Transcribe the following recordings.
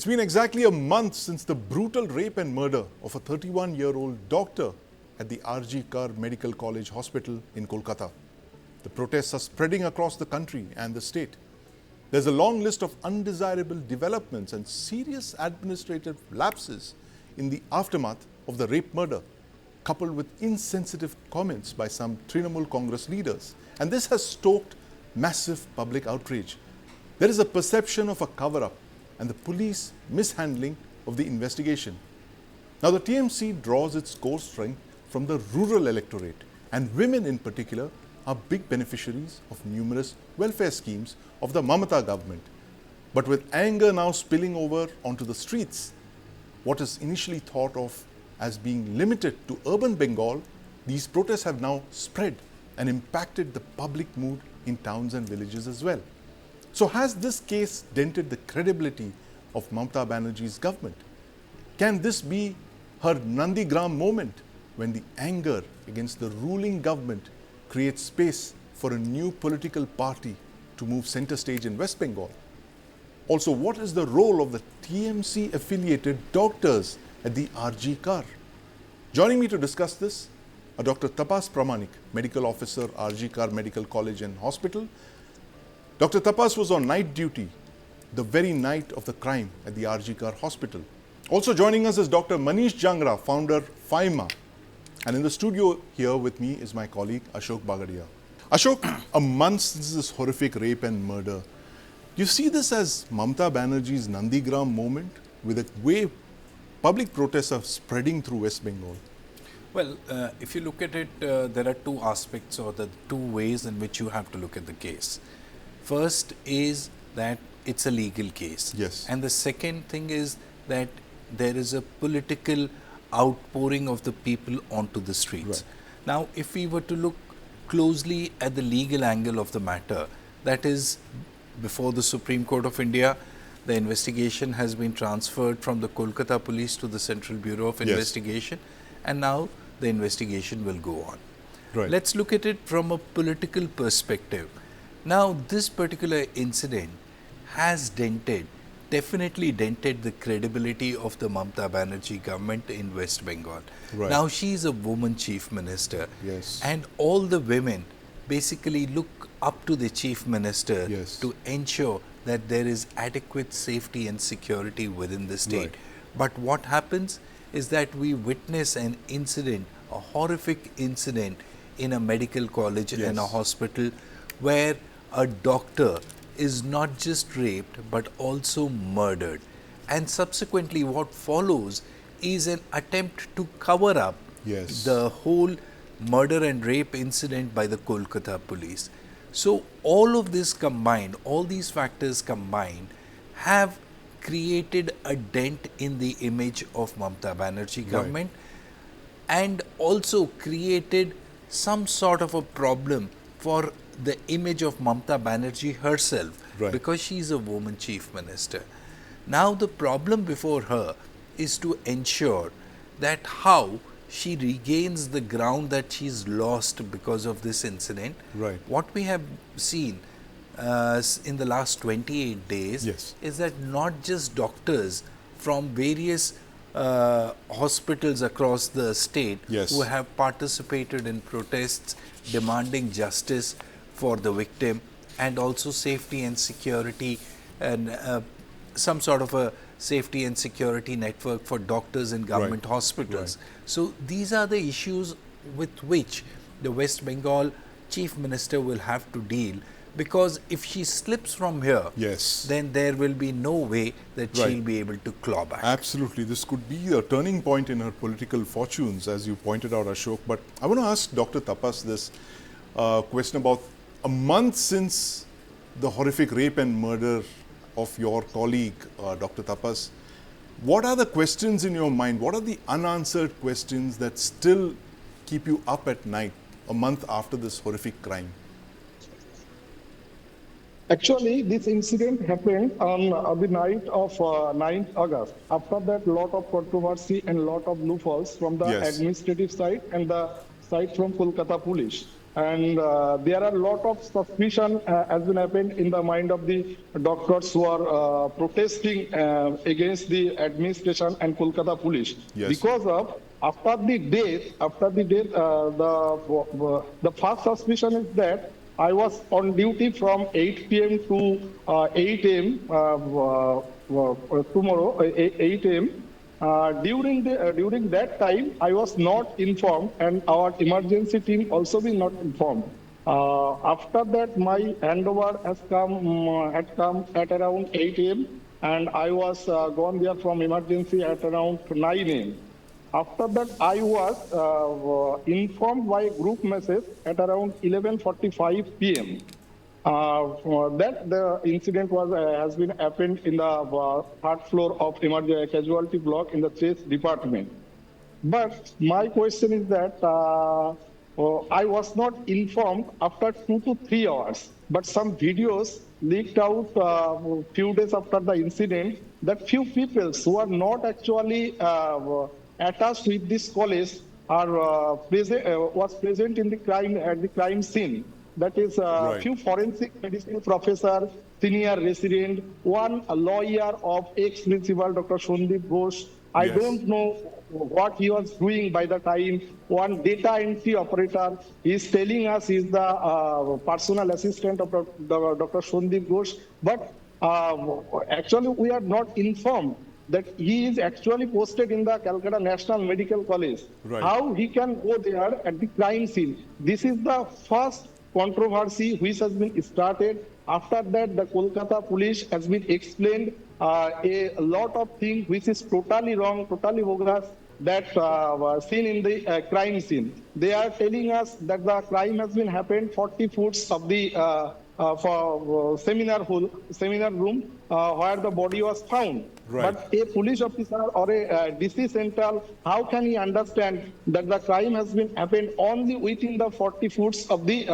It's been exactly a month since the brutal rape and murder of a 31-year-old doctor at the RG Kar Medical College Hospital in Kolkata. The protests are spreading across the country and the state. There's a long list of undesirable developments and serious administrative lapses in the aftermath of the rape murder, coupled with insensitive comments by some Trinamool Congress leaders. And this has stoked massive public outrage. There is a perception of a cover-up and the police mishandling of the investigation. Now, the TMC draws its core strength from the rural electorate, and women in particular are big beneficiaries of numerous welfare schemes of the Mamata government. But with anger now spilling over onto the streets, what is initially thought of as being limited to urban Bengal, these protests have now spread and impacted the public mood in towns and villages as well. So has this case dented the credibility of Mamata Banerjee's government? Can this be her Nandigram moment when the anger against the ruling government creates space for a new political party to move center stage in West Bengal? Also, what is the role of the TMC affiliated doctors at the RG Kar? Joining me to discuss this are Dr. Tapas Pramanick, Medical Officer, RG Kar Medical College and Hospital. Dr. Tapas was on night duty the very night of the crime at the RG Kar Hospital. Also joining us is Dr. Manish Jangra, founder FAIMA. And in the studio here with me is my colleague Ashok Bagaria. Ashok, a month since this horrific rape and murder, do you see this as Mamata Banerjee's Nandigram moment with the way public protests are spreading through West Bengal? Well, if you look at it, there are two aspects or the two ways in which you have to look at the case. First is that it's a legal case. Yes. And the second thing is that there is a political outpouring of the people onto the streets. Right. Now, if we were to look closely at the legal angle of the matter, that is before the Supreme Court of India, the investigation has been transferred from the Kolkata police to the Central Bureau of Investigation, and now the investigation will go on. Right. Let's look at it from a political perspective. Now, this particular incident has definitely dented the credibility of the Mamata Banerjee government in West Bengal. Right. Now, she is a woman chief minister, Yes. and all the women basically look up to the chief minister Yes. to ensure that there is adequate safety and security within the state. Right. But what happens is that we witness an incident, a horrific incident in a medical college and a Yes. hospital where a doctor is not just raped but also murdered. And subsequently what follows is an attempt to cover up Yes. the whole murder and rape incident by the Kolkata police. So all of this combined, all these factors combined have created a dent in the image of Mamata Banerjee government, and also created some sort of a problem for the image of Mamata Banerjee herself, Right. because she is a woman chief minister. Now the problem before her is to ensure that how she regains the ground that she's lost because of this incident. Right. What we have seen in the last 28 days Yes. is that not just doctors from various hospitals across the state Yes. who have participated in protests demanding justice for the victim and also safety and security and some sort of a safety and security network for doctors in government hospitals. So these are the issues with which the West Bengal Chief Minister will have to deal, because if she slips from here, Yes. then there will be no way that she'll be able to claw back. Absolutely. This could be a turning point in her political fortunes, as you pointed out, Ashok. But I want to ask Dr. Tapas this question about a month since the horrific rape and murder of your colleague, Dr. Tapas. What are the questions in your mind? What are the unanswered questions that still keep you up at night a month after this horrific crime? Actually, this incident happened on the night of 9th August. After that, lot of controversy and lot of loopholes from the Yes. administrative side and the side from Kolkata police. And there are a lot of suspicion has been happened in the mind of the doctors who are protesting against the administration and Kolkata police. Yes. Because of after the death, the first suspicion is that I was on duty from 8 p.m. to 8 a.m. Tomorrow, 8 a.m. During that time, I was not informed, and our emergency team also been not informed. After that, my handover had come at around 8 a.m. and I was gone there from emergency at around 9 a.m. After that, I was informed by group message at around 11:45 p.m. That the incident was has been happened in the third floor of emergency casualty block in the chest department. But my question is that I was not informed after 2 to 3 hours. But some videos leaked out few days after the incident that few people who are not actually attached with this college are was present in the crime at the crime scene. That is Right. few forensic medicine professor, senior resident, one a lawyer of ex-principal Dr. Sandeep Ghosh. I Yes. don't know what he was doing by the time. One data entry operator is telling us he's the personal assistant of Dr. Sandeep Ghosh, but actually we are not informed that he is actually posted in the Calcutta National Medical College. Right. How he can go there at the crime scene? This is the first controversy which has been started. After that, the Kolkata police has been explained a lot of things which is totally wrong, totally bogus, that seen in the crime scene. They are telling us that the crime has been happened 40 feet of the for seminar hall, seminar room where the body was found. Right. But a police officer or a DC central, how can he understand that the crime has been happened only within the 40 feet of the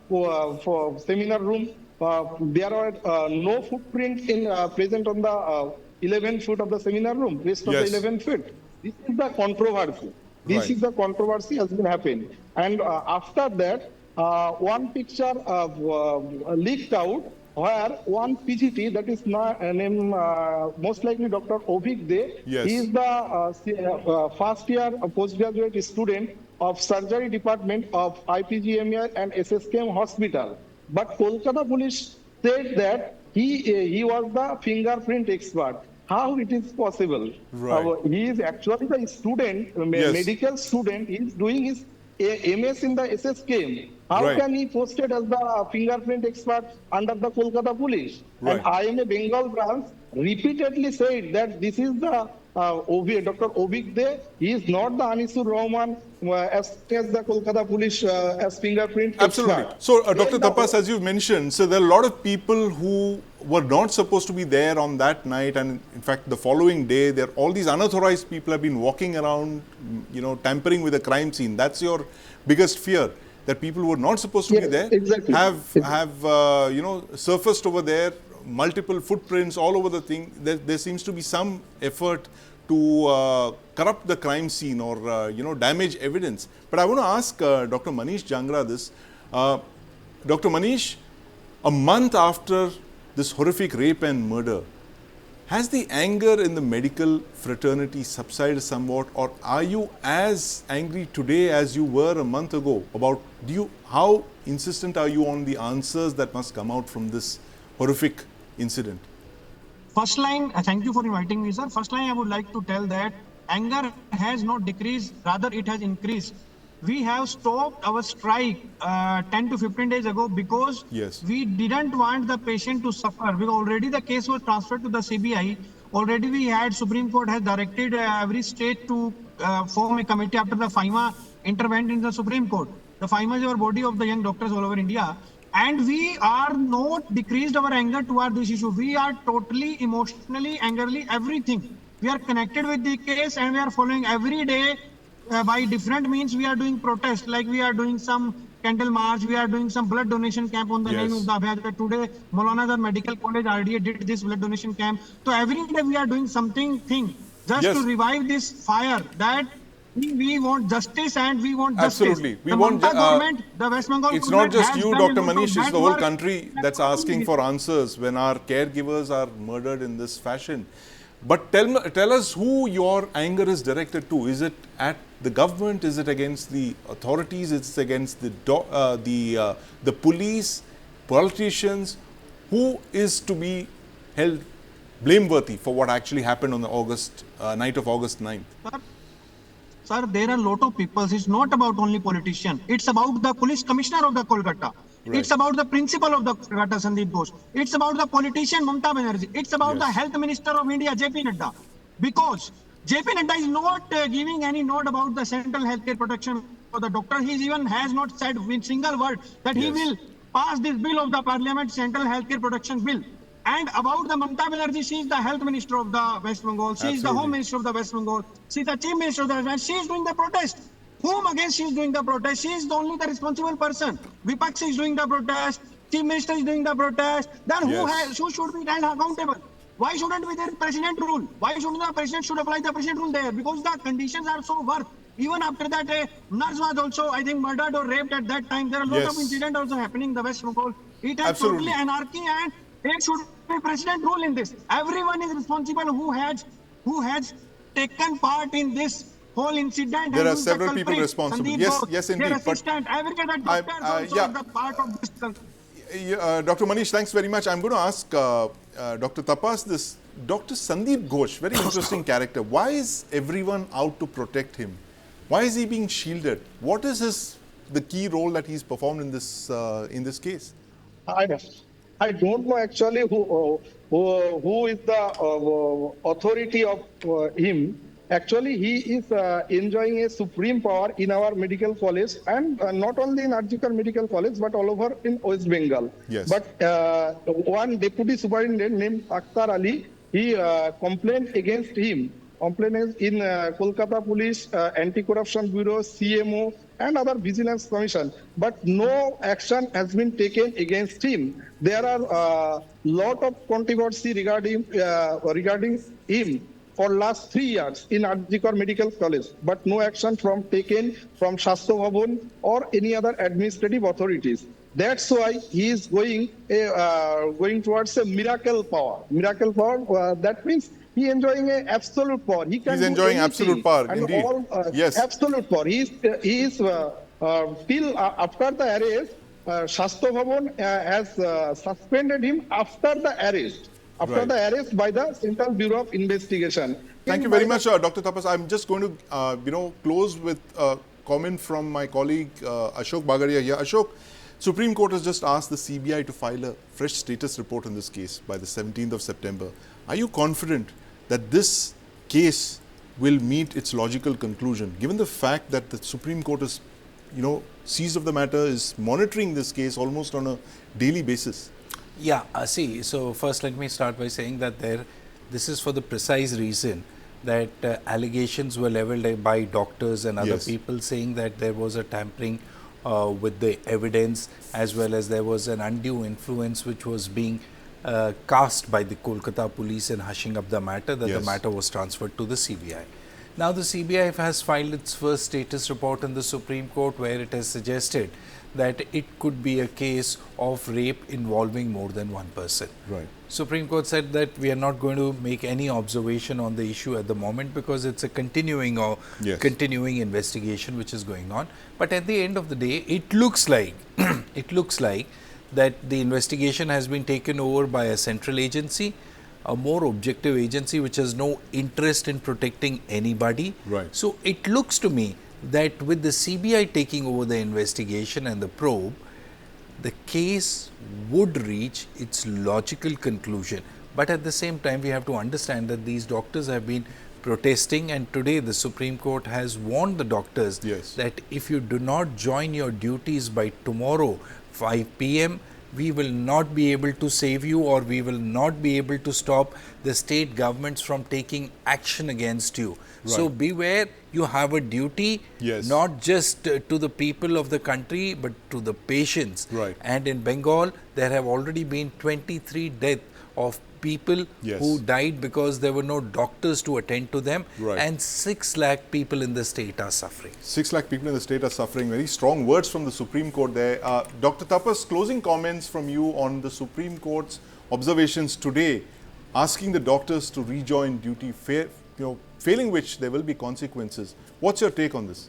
for seminar room? There are no footprint in present on the 11 feet of the seminar room, rest of Yes. the 11 feet. This is the controversy. This Right. is the controversy has been happening. And after that, one picture leaked out where one PGT that is not, named most likely Dr. Ovik De. Yes. He is the first year postgraduate student of surgery department of IPGMER and SSKM hospital. But Kolkata police said that he was the fingerprint expert. How it is possible? Right. He is actually the student, Yes. medical student. He is doing his MS in the SSKM. How Right. can he posted as the fingerprint expert under the Kolkata police? Right. And IMA Bengal branch repeatedly said that this is the Dr. Ovik De. He is not the Anisur Rahman as the Kolkata police as fingerprint Absolutely. expert. So, Dr. Then the- Tapas, as you mentioned, so there are a lot of people who were not supposed to be there on that night, and in fact, the following day, there all these unauthorized people have been walking around, tampering with the crime scene. That's your biggest fear, that people who were not supposed to be Yes, there exactly. have surfaced over there, multiple footprints all over the thing. There seems to be some effort to corrupt the crime scene or damage evidence. But I want to ask Dr. Manish Jangra this. Dr. Manish, a month after this horrific rape and murder, has the anger in the medical fraternity subsided somewhat, or are you as angry today as you were a month ago about how insistent are you on the answers that must come out from this horrific incident? First line, thank you for inviting me, sir. First line, I would like to tell that anger has not decreased, rather it has increased. We have stopped our strike 10 to 15 days ago because Yes. we didn't want the patient to suffer. Because already the case was transferred to the CBI. Already we had Supreme Court has directed every state to form a committee after the FAIMA intervened in the Supreme Court. The FAIMA is our body of the young doctors all over India. And we are not decreased our anger toward this issue. We are totally emotionally, angrily, everything. We are connected with the case and we are following every day by different means. We are doing protest, like we are doing some candle march, we are doing some blood donation camp on the Yes. name of the Abhyad. Today, Maulana Medical College RDA did this blood donation camp. So every day we are doing something just Yes. to revive this fire that We want justice and we want Absolutely. justice. We The want Mamata government, the West Bengal it's not government just has you, done a Dr. lot of Manish, it's bad the whole work. country that's asking for answers when our caregivers are murdered in this fashion. But tell us who your anger is directed to. Is it at the government? Is it against the authorities? Is it against the police, politicians? Who is to be held blameworthy for what actually happened on the night of August 9th? Sir, there are a lot of people. It's not about only politician. It's about the police commissioner of the Kolkata. Right. It's about the principal of the Kolkata, Sandeep Ghosh. It's about the politician, Mamata Banerjee. It's about the Yes. health minister of India, JP Nadda. Because JP Nadda is not giving any note about the central healthcare protection for the doctor. He even has not said in single word that he Yes. will pass this bill of the parliament, central healthcare protection bill. And about the Mamata Banerjee, she is the health minister of the West Bengal. She is the home minister of the West Bengal. She is the chief minister of the West Bengal. She is doing the protest. Whom against she is doing the protest? She is only the responsible person. Vipaks is doing the protest. Chief minister is doing the protest. Then Yes. who should be held accountable? Why shouldn't be there president rule? Why shouldn't the president should apply the president rule there? Because the conditions are so worse. Even after that, a nurse was also, I think, murdered or raped at that time. There are a lot of Yes. incidents also happening in the West Bengal. It has Absolutely. totally anarchy and there should be president rule in this. Everyone is responsible who has taken part in this whole incident. There and are who's the several people culprit. responsible. Sandeep Yes, Ghosh, yes, their indeed. But assistant, every other I- doctor also yeah. is the part of this. Dr. Manish, thanks very much. I'm going to ask Dr. Tapas this. Dr. Sandeep Ghosh, very interesting character. Why is everyone out to protect him? Why is he being shielded? What is the key role that he's performed in this case? I don't know actually who is the authority of him. Actually, he is enjoying a supreme power in our medical college, and not only in Arjikar Medical College, but all over in West Bengal. Yes. But one deputy superintendent named Akhtar Ali, he complained against him. Complaints in Kolkata Police, Anti-Corruption Bureau, CMO, and other vigilance commission, but no action has been taken against him. There are lot of controversy regarding him for last 3 years in Arjikar Medical College, but no action taken from Shastro Bhavan or any other administrative authorities. That's why he is going towards a miracle power. Miracle power. That means he enjoying a absolute power. He can He's do enjoying anything. absolute power, And indeed. Yes. absolute power. He is till after the arrest. Shastro Bhavan has suspended him after the arrest. After Right. the arrest by the Central Bureau of Investigation. Thank you very much, Dr. Tapas. I'm just going to, close with a comment from my colleague Ashok Bagaria here. Ashok, Supreme Court has just asked the CBI to file a fresh status report on this case by the 17th of September. Are you confident that this case will meet its logical conclusion, given the fact that the Supreme Court is, seized of the matter, is monitoring this case almost on a daily basis? Yeah, see, so first let me start by saying that this is for the precise reason that allegations were leveled by doctors and other Yes. people saying that there was a tampering with the evidence, as well as there was an undue influence which was being cast by the Kolkata police in hushing up the matter, that Yes. the matter was transferred to the CBI. Now the CBI has filed its first status report in the Supreme Court, where it has suggested that it could be a case of rape involving more than one person. Right. Supreme Court said that we are not going to make any observation on the issue at the moment because it's a continuing Yes. continuing investigation which is going on. But at the end of the day, it looks like that the investigation has been taken over by a central agency, a more objective agency which has no interest in protecting anybody. Right. So it looks to me that with the CBI taking over the investigation and the probe, the case would reach its logical conclusion. But at the same time, we have to understand that these doctors have been protesting, and today the Supreme Court has warned the doctors Yes. that if you do not join your duties by tomorrow 5 p.m., we will not be able to save you, or we will not be able to stop the state governments from taking action against you. So Right. beware, you have a duty, Yes. not just to the people of the country, but to the patients. Right. And in Bengal, there have already been 23 deaths of people Yes. who died because there were no doctors to attend to them, Right. and 6 lakh people in the state are suffering. 6 lakh people in the state are suffering. Very strong words from the Supreme Court there. Dr. Tapas, closing comments from you on the Supreme Court's observations today, asking the doctors to rejoin duty, failing which there will be consequences. What's your take on this?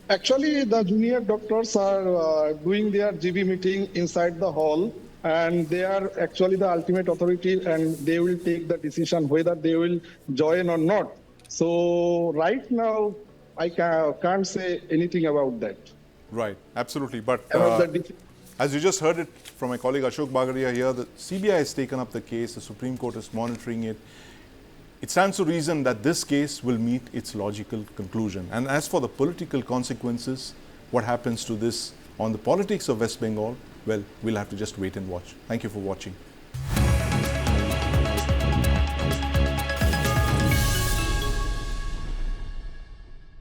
Actually, the junior doctors are doing their GB meeting inside the hall, and they are actually the ultimate authority, and they will take the decision whether they will join or not. So right now, I can't say anything about that. Right, absolutely. But About the as you just heard it from my colleague Ashok Bagaria here, the CBI has taken up the case, the Supreme Court is monitoring it. It stands to reason that this case will meet its logical conclusion. And as for the political consequences, what happens to this on the politics of West Bengal, well, we'll have to just wait and watch. Thank you for watching.